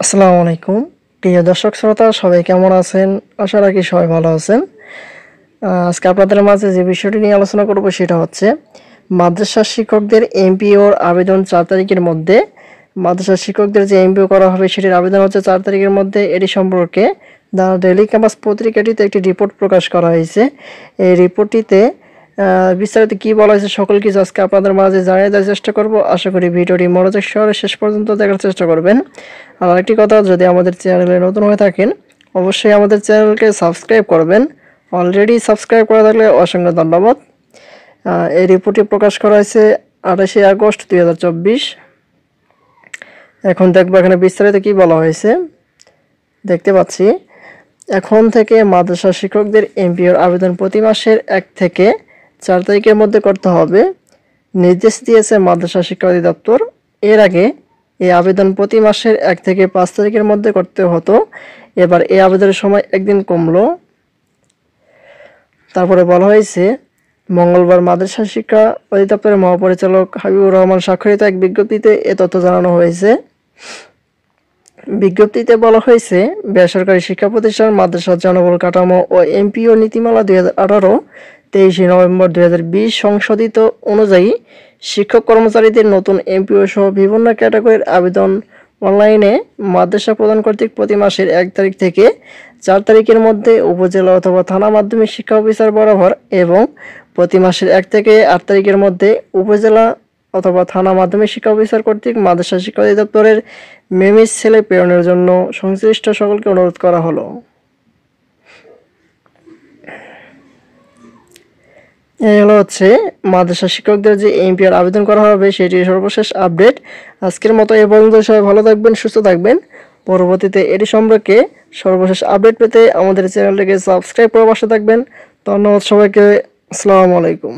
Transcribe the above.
আসসালামু আলাইকুম। প্রিয় দর্শক শ্রোতা সবাই কেমন আছেন? আশা রাখি সবাই ভালো আছেন। আজকে আপনাদের মাঝে যে বিষয়টি নিয়ে আলোচনা করব সেটা হচ্ছে মাদ্রাসা শিক্ষকদের এমপিওর আবেদন ৪ তারিখের মধ্যে। মাদ্রাসা শিক্ষকদের যে এমপিও করা হবে সেটির আবেদন হচ্ছে ৪ তারিখের মধ্যে। এটি সম্পর্কে দ্য ডেইলি ক্যাম্পাস পত্রিকাটিতে একটি রিপোর্ট প্রকাশ করা হয়েছে। এই রিপোর্টটিতে বিস্তারিত কি বলা হয়েছে সকল কিছু আজকে আপনাদের মাঝে জানিয়ে দেওয়ার চেষ্টা করব। আশা করি ভিডিওটি মনোযোগ সহকারে শেষ পর্যন্ত দেখার চেষ্টা করবেন। আর আরেকটি কথা, যদি আমাদের চ্যানেলে নতুন হয়ে থাকেন অবশ্যই আমাদের চ্যানেলকে সাবস্ক্রাইব করবেন। অলরেডি সাবস্ক্রাইব করা থাকলে অসংখ্য ধন্যবাদ। এই রিপোর্টটি প্রকাশ করা হয়েছে 28শে আগস্ট 2024। এখন দেখবো এখানে বিস্তারিত কি বলা হয়েছে। দেখতে পাচ্ছি, এখন থেকে মাদ্রাসা শিক্ষকদের এমপিওর আবেদন প্রতি মাসের 1 থেকে 4 তারিখের মধ্যে করতে হবে, নির্দেশ দিয়েছে মাদ্রাসা শিক্ষা অধিদপ্তর। এর আগে এই আবেদন প্রতি মাসের 1 থেকে 5 তারিখের মধ্যে করতে হতো। এবার এই আবেদনের সময় একদিন কমলো। তারপরে বলা হয়েছে, মঙ্গলবার মাদ্রাসা শিক্ষা অধিদপ্তরের মহাপরিচালক হাবিবুর রহমান স্বাক্ষরিত এক বিজ্ঞপ্তিতে এ তথ্য জানানো হয়েছে। বিজ্ঞপ্তিতে বলা হয়েছে, বেসরকারি শিক্ষা প্রতিষ্ঠান, মাদ্রাসার জনবল কাঠামো ও এমপিও নীতিমালা 2018 23শে নভেম্বর 2020 সংশোধিত অনুযায়ী শিক্ষক কর্মচারীদের নতুন এমপিও সহ বিভিন্ন ক্যাটাগরির আবেদন অনলাইনে মাদ্রাসা প্রদান কর্তৃক প্রতি মাসের 1 তারিখ থেকে 4 তারিখের মধ্যে উপজেলা অথবা থানা মাধ্যমিক শিক্ষা অফিসার বরাবর এবং প্রতি মাসের 1 থেকে 8 তারিখের মধ্যে উপজেলা অথবা থানা মাধ্যমিক শিক্ষা অফিসার কর্তৃক মাদ্রাসা শিক্ষা অধিদপ্তরের মেমিস সেলে প্রেরণের জন্য সংশ্লিষ্ট সকলকে অনুরোধ করা হলো। এই হচ্ছে মাদ্রাসা শিক্ষকদের যে এমপিআর আবেদন করা হবে সেটির সর্বশেষ আপডেট। আজকের মতো এ পর্যন্ত। সবাই ভালো থাকবেন, সুস্থ থাকবেন। পরবর্তীতে এটি সম্পর্কে সর্বশেষ আপডেট পেতে আমাদের চ্যানেলটিকে সাবস্ক্রাইব করে পাশে থাকবেন। ধন্যবাদ সবাইকে। আসসালামু আলাইকুম।